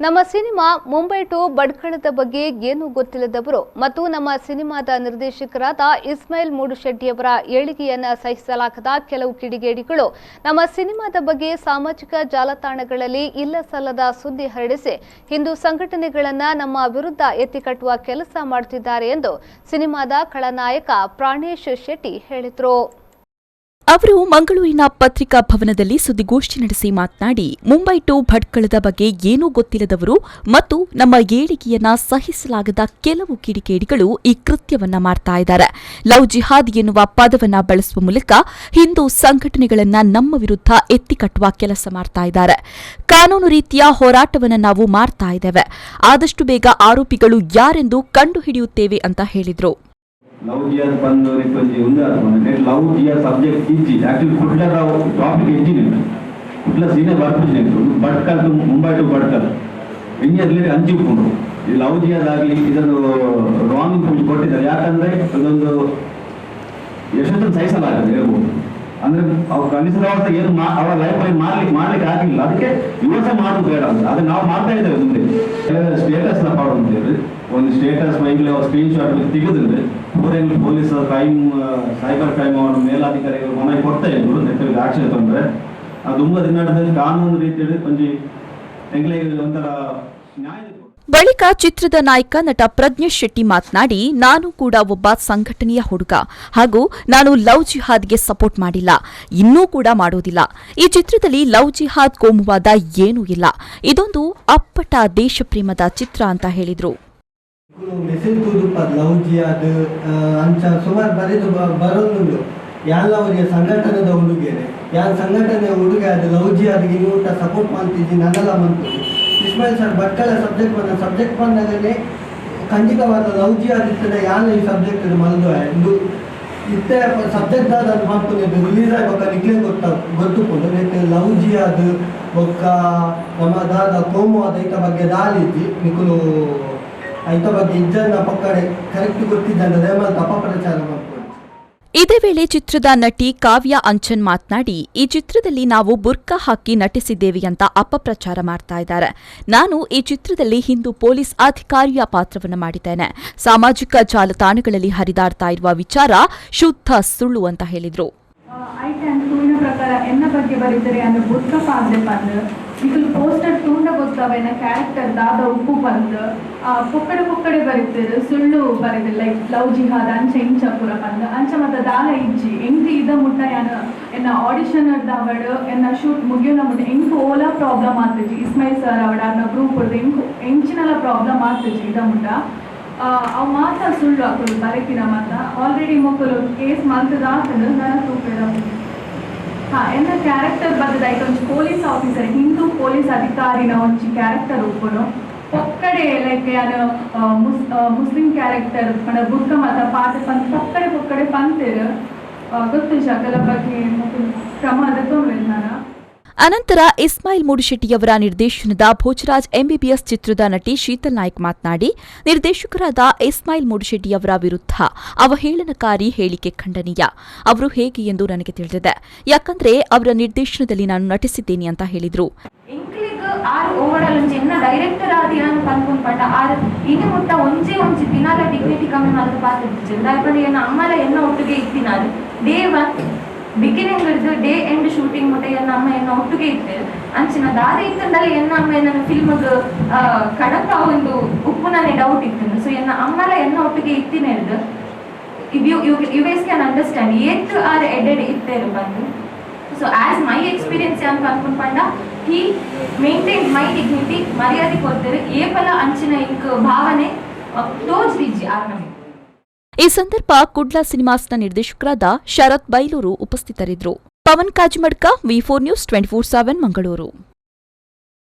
ನಮ್ಮ cinema Mumbai to ಭಟ್ಕಳದ ಬಗ್ಗೆ ಏನು ಗೊತ್ತಿಲ್ಲದವರು ಮತ್ತು ನಮ್ಮ ಸಿನಿಮಾದ ನಿರ್ದೇಶಕರಾದ ಇಸ್ಮಾಯಿಲ್ ಮೂಡುಶೆಟ್ಟಿಯವರ ಏಳಿಗೆಯನ್ನು ಸಹಿಸಲಾಗದ ಕೆಲವು ಕಿಡಿಗೇಡಿಗಳು ನಮ್ಮ ಸಿನಿಮಾದ ಬಗ್ಗೆ ಸಾಮಾಜಿಕ ಜಾಲತಾಣಗಳಲ್ಲಿ ಇಲ್ಲಸಲ್ಲದ ಸುದ್ದಿ ಹರಡಿಸಿ ಹಿಂದೂ ಸಂಘಟನೆಗಳನ್ನು ನಮ್ಮ ವಿರುದ್ಧ ಎತ್ತಿಕಟ್ಟುವ ಕೆಲಸ ಮಾಡುತ್ತಿದ್ದಾರೆ ಎಂದು ಸಿನಿಮಾದ ಖಳನಾಯಕ ಪ್ರಾಣೇಶ್ ಶೆಟ್ಟಿ ಹೇಳಿದರು. ಅವರು ಮಂಗಳೂರಿನ ಪತ್ರಿಕಾ ಭವನದಲ್ಲಿ ಸುದ್ದಿಗೋಷ್ಠಿ ನಡೆಸಿ ಮಾತನಾಡಿ, ಮುಂಬೈ ಟು ಭಟ್ಕಳದ ಬಗ್ಗೆ ಏನೂ ಗೊತ್ತಿಲ್ಲದವರು ಮತ್ತು ನಮ್ಮ ಏಳಿಗೆಯನ್ನ ಸಹಿಸಲಾಗದ ಕೆಲವು ಕಿಡಿಗೇಡಿಗಳು ಈ ಕೃತ್ಯವನ್ನ ಮಾಡ್ತಾ ಇದ್ದಾರೆ. ಲವ್ ಜಿಹಾದ್ ಎನ್ನುವ ಪದವನ್ನ ಬಳಸುವ ಮೂಲಕ ಹಿಂದೂ ಸಂಘಟನೆಗಳನ್ನ ನಮ್ಮ ವಿರುದ್ಧ ಎತ್ತಿಕಟ್ಟುವ ಕೆಲಸ ಮಾಡ್ತಾ ಇದ್ದಾರೆ. ಕಾನೂನು ರೀತಿಯ ಹೋರಾಟವನ್ನು ನಾವು ಮಾಡ್ತಾ ಇದ್ದೇವೆ. ಆದಷ್ಟು ಬೇಗ ಆರೋಪಿಗಳು ಯಾರೆಂದು ಕಂಡುಹಿಡಿಯುತ್ತೇವೆ ಅಂತ ಹೇಳಿದ್ರು. ಲವ್ ಜಿಯಾದ ಬಂದವರಿಗೆ ಕೊಂಚ ಉಂದಾದ ಲವ್ ಜಿಯಾ ಸಬ್ಜೆಕ್ಟ್ ಇಜ್ಜಿ ಆಕ್ಚುಲಿ ಕುಟ್ಲದ ಟಾಪಿಕ್ ಇಜ್ಜಿನಿಲ್ಲ ಕುಟ್ಲ ಸೀನೆ ಬರ್ಪಿಸಿನಿಲ್ಲ ಭಟ್ಕಲ್ ಟು ಮುಂಬೈ ಟು ಭಟ್ಕಲ್ ಇಂಡಿಯಾದಲ್ಲಿ ಹಂಚಿಕೊಂಡು ಈ ಲವ್ ಜಿಯಾದಾಗಲಿ ಇದನ್ನು ರಾಂಗ್ ಕೊಟ್ಟಿದ್ದಾರೆ. ಯಾಕಂದ್ರೆ ಅದೊಂದು ಎಷ್ಟೊಂದು ಸಹಿಸಲಾಗದೆ ಹೇಳ್ಬೋದು. ಅಂದ್ರೆ ಅವ್ರು ಕಲಿಸಿದವಾಗ ಏನು ಅವರ ಲೈಫಲ್ಲಿ ಮಾಡ್ಲಿಕ್ಕೆ ಆಗಿಲ್ಲ, ಅದಕ್ಕೆ ಯುವಸ ಮಾಡೋದು ಬೇಡ ಅಂತ ಅದನ್ನ ನಾವು ಮಾಡ್ತಾ ಇದ್ದೇವೆ. ಮುಂದೆ ಸ್ಟೇಟಸ್ ಪಾಡು ಅಂತೇಳಿ ಒಂದು ಸ್ಟೇಟಸ್ ಮೈಲಿ ಅವ್ರ ಸ್ಕ್ರೀನ್ ಶಾಟ್ ತೆಗೆದ್ರೆ ಪೊಲೀಸ್ ಕ್ರೈಮ್ ಸೈಬರ್ ಕ್ರೈಮ್ ಅವರ ಮೇಲಾಧಿಕಾರಿಗಳು ಮನೆಗೆ ಕೊಡ್ತಾ ಇದ್ರು. ನೆಟ್ಟಿಗೆ ಆಕ್ಷನ್ ತಂದ್ರೆ ಅದು ತುಂಬ ದಿನದಲ್ಲಿ ಕಾನೂನು ರೀತಿಯಲ್ಲಿ ಕೊಂಚ ಒಂಥರ ನ್ಯಾಯ. ಬಳಿಕ ಚಿತ್ರದ ನಾಯಕ ನಟ ಪ್ರಜ್ಞೇಶ್ ಶೆಟ್ಟಿ ಮಾತನಾಡಿ, ನಾನು ಕೂಡ ಒಬ್ಬ ಸಂಘಟನೆಯ ಹುಡುಗ ಹಾಗೂ ನಾನು ಲವ್ ಜಿಹಾದ್ಗೆ ಸಪೋರ್ಟ್ ಮಾಡಿಲ್ಲ, ಇನ್ನೂ ಕೂಡ ಮಾಡೋದಿಲ್ಲ. ಈ ಚಿತ್ರದಲ್ಲಿ ಲವ್ ಜಿಹಾದ್ ಕೋಮುವಾದ ಏನೂ ಇಲ್ಲ. ಇದೊಂದು ಅಪ್ಪಟ ದೇಶಪ್ರೇಮದ ಚಿತ್ರ ಅಂತ ಹೇಳಿದ್ರು. ಲವ್ ಜಿಹಾದ್ ಅಂಚ ಸುಮಾರು ಬರೆದು ಬರೋದು ಯಾವರಿಗೆ ಸಂಘಟನೆದ ಹುಡುಗಿಯರೆ ಯಾರು ಸಂಘಟನೆಯ ಹುಡುಗ ಅದು ಲವ್ ಜಿಹಾದ್ಗೆ ಊಟ ಸಪೋರ್ಟ್ ಮಾಡ್ತಿದ್ದಿ ನನ್ನೆಲ್ಲ ಮಾಡ್ತೀವಿ. ಇಸ್ಮಾಯಿಲ್ ಸರ್ ಭಟ್ಕಳ ಸಬ್ಜೆಕ್ಟ್ ಬಂದಾಗಲೇ ಖಂಡಿತವಾದ ಲವ್ ಜಿಹಾದ್ ಇರ್ತದೆ. ಯಾರು ಈ ಸಬ್ಜೆಕ್ಟ್ ಮಲ್ದು ಇತ್ತೆ ಸಬ್ಜೆಕ್ಟ್ ಆದ ಮಾಡ್ಕೊಂಡು ರಿಲೀಸ್ ಆಗಿ ಒಕ್ಕ ನಿಕ್ಲೆ ಗೊತ್ತುಕೊಂಡು ನೆಟ್ಟು ಲವ್ ಜಿಹಾದ್ ಒಕ್ಕ ನಮ್ಮದಾದ ಕೋಮುವಾದ ಈತ ಬಗ್ಗೆ ದಾಲಿದ್ದಿ ನಿಖಲು ಈತ ಬಗ್ಗೆ ಇಜ್ಜನ್ನ ಪಕ್ಕಡೆ ಕರೆಕ್ಟ್ ಗೊತ್ತಿದ್ದ ರೇಮಲ್ ಅಪಪ್ರಚಾರ ಮಾಡ್ಕೊಂಡು. ಇದೇ ವೇಳೆ ಚಿತ್ರದ ನಟಿ ಕಾವ್ಯ ಅಂಚನ್ ಮಾತನಾಡಿ, ಈ ಚಿತ್ರದಲ್ಲಿ ನಾವು ಬುರ್ಕಾ ಹಾಕಿ ನಟಿಸಿದ್ದೇವೆ ಅಂತ ಅಪಪ್ರಚಾರ ಮಾಡ್ತಾ ಇದ್ದಾರೆ. ನಾನು ಈ ಚಿತ್ರದಲ್ಲಿ ಹಿಂದೂ ಪೊಲೀಸ್ ಅಧಿಕಾರಿಯ ಪಾತ್ರವನ್ನು ಮಾಡಿದ್ದೇನೆ. ಸಾಮಾಜಿಕ ಜಾಲತಾಣಗಳಲ್ಲಿ ಹರಿದಾಡ್ತಾ ಇರುವ ವಿಚಾರ ಶುದ್ಧ ಸುಳ್ಳು ಅಂತ ಹೇಳಿದ್ರು. ಪ್ರಕಾರ ಎನ್ನ ಬಗ್ಗೆ ಬರೀತಾರೆ ಅಂದ್ರೆ ಬುರ್ಕ ಪಾಂದೆ ಪಂದ್ ಇಕಲ್ ಪೋಸ್ಟರ್ ತುಂಡ ಗೊತ್ತವ ಎನ್ನ ಕ್ಯಾರೆಕ್ಟರ್ ದಾದ ಉಪ್ಪು ಪಂದ್ ಪೊಕ್ಕಡೆ ಬರೀತಾರೆ ಸುಳ್ಳು ಬರೀತಾರೆ ಲೈಕ್ ಲವ್ ಜಿಹಾದ್ ಅಂಚ ಇಂಚ ಪುರ ಪಂದ್ ಅಂಚ ಮತ್ತ ದಾಲ ಇಜ್ಜಿ ಎಂಟಿ ಇದ ಮುಟ್ಟ ಎನ್ನ ಆಡಿಷನ್ ಅವಡು ಎನ್ನ ಶೂಟ್ ಮುಗಿಯೋನ ಮುಟ್ಟ ಎಂಕು ಓಲಾ ಪ್ರಾಬ್ಲಮ್ ಆಗ್ತಜಿ ಇಸ್ಮಾಯಿಲ್ ಸರ್ ಅವಡ ಅನ್ನ ಗ್ರೂಪ್ ಎಂಚಿನೆಲ್ಲ ಪ್ರಾಬ್ಲಮ್ ಆಗ್ತಜಿ ಇದ ಮುಟ್ಟ ಅವು ಮಾತ್ರ ಸುಳ್ಳು ಹಾಕೋದು ಬರೀತೀರ ಮಾತ್ರ ಆಲ್ರೆಡಿ ಮಕ್ಕಳು ಕೇಸ್ ಮಾಡ್ತದ ಆಗ್ತದೆ ನನ್ನ ತೂಕದ ಎನ್ನ ಕ್ಯಾರೆಕ್ಟರ್ ಬರ್ತದ ಆಯ್ತು ಒಂದು ಪೊಲೀಸ್ ಆಫೀಸರ್ ಹಿಂದೂ ಪೊಲೀಸ್ ಅಧಿಕಾರಿನ ಒಂದು ಕ್ಯಾರೆಕ್ಟರ್ ಒಪ್ಪನು ಪೊಕ್ಕಡೆ ಲೈಕ್ ಯಾರು ಮುಸ್ಲಿಂ ಕ್ಯಾರೆಕ್ಟರ್ ಬುಕ್ಕ ಮತ ಪಾಠ ಪಂತ್ ಪೊಕ್ಕಡೆ ಪಂತೇರು ಗೊತ್ತು ಶಕಲ ಬಗ್ಗೆ ಕ್ರಮ ಅದಕ್ಕೆ ನಾನು. ಅನಂತರ ಇಸ್ಮಾಯಿಲ್ ಮೂಡುಶೆಟ್ಟಿಯವರ ನಿರ್ದೇಶನದ ಭೋಜರಾಜ್ ಎಂಬಿಬಿಎಸ್ ಚಿತ್ರದ ನಟಿ ಶೀತಲ್ ನಾಯ್ಕ್ ಮಾತನಾಡಿ, ನಿರ್ದೇಶಕರಾದ ಇಸ್ಮಾಯಿಲ್ ಮೂಡುಶೆಟ್ಟಿಯವರ ವಿರುದ್ಧ ಅವಹೇಳನಕಾರಿ ಹೇಳಿಕೆ ಖಂಡನೀಯ. ಅವರು ಹೇಗೆ ಎಂದು ನನಗೆ ತಿಳಿದಿದೆ, ಯಾಕಂದ್ರೆ ಅವರ ನಿರ್ದೇಶನದಲ್ಲಿ ನಾನು ನಟಿಸಿದ್ದೇನೆ ಅಂತ ಹೇಳಿದ್ರು. ಡೈರೆಕ್ಟರ್ ಆದಿ ಪಂದ್ಕೊಂಡ್ಪಟ್ಟ ಆರು ಇನ್ನು ಮುಟ್ಟ ಒಂಜಿ ದಿನಾಲ ಡಿಗ್ನಿಟಿ ಕಮ್ಮಿ ಮಾಡಿದ್ರು ಪಾತ್ರ ಅಮ್ಮಲ ಎನ್ನ ಒಟ್ಟಿಗೆ ಇತ್ತಿನಾರು ಡೇ 1 ಬಿಗಿನಿಂಗ್ ಹಿಡಿದು ಡೇ ಎಂಡ್ ಶೂಟಿಂಗ್ ಮುಟ್ಟ ಎನ್ನ ಅಮ್ಮ ಎನ್ನ ಒಟ್ಟಿಗೆ ಇತ್ತು ಅಂಚಿನ ದಾರಿ ಇತ್ತಂದಲ್ಲಿ ಎನ್ನ ಅಮ್ಮ ನನ್ನ ಫಿಲ್ಮ್ಗೆ ಕಡಪ ಒಂದು ಉಪ್ಪುನೇ ಡೌಟ್ ಇತ್ತು. ಸೊ ಎನ್ನ ಅಮ್ಮಲ ಎನ್ನ ಒಟ್ಟಿಗೆ ಇತ್ತಿನ ಹಿಡಿದು ಯು ಗೈಸ್ ಕ್ಯಾನ್ ಅಂಡರ್ಸ್ಟ್ಯಾಂಡ್ ಏತ್ ಆರ್ ಎಡೆಡ್ ಇತ್ತೇರು ಬಂದು. ಸೊ ಆಸ್ ಮೈ ಎಕ್ಸ್ಪೀರಿಯನ್ಸ್ ಅಂತ ಅನ್ಕೊಂಡ್ಪಂಡ ಹಿ ಮೇಂಟೈನ್ ಮೈ ಡಿಗ್ನಿಟಿ ಮರ್ಯಾದೆ ಕೊಡ್ತಾರೆ ಏಪಲ ಅಂಚಿನ ಇಂಕ್ ಭಾವನೆ ತೋಜ್ರಿಜ್ಜಿ ಆರ್ನಮಿ. ಈ ಸಂದರ್ಭ ಕುಡ್ಲಾ ಸಿನಿಮಾಸ್ನ ನಿರ್ದೇಶಕರಾದ ಶರತ್ ಬೈಲೂರು ಉಪಸ್ಥಿತರಿದ್ದರು. Pavan Kajimadka, V4 News 24/7 Mangaluru.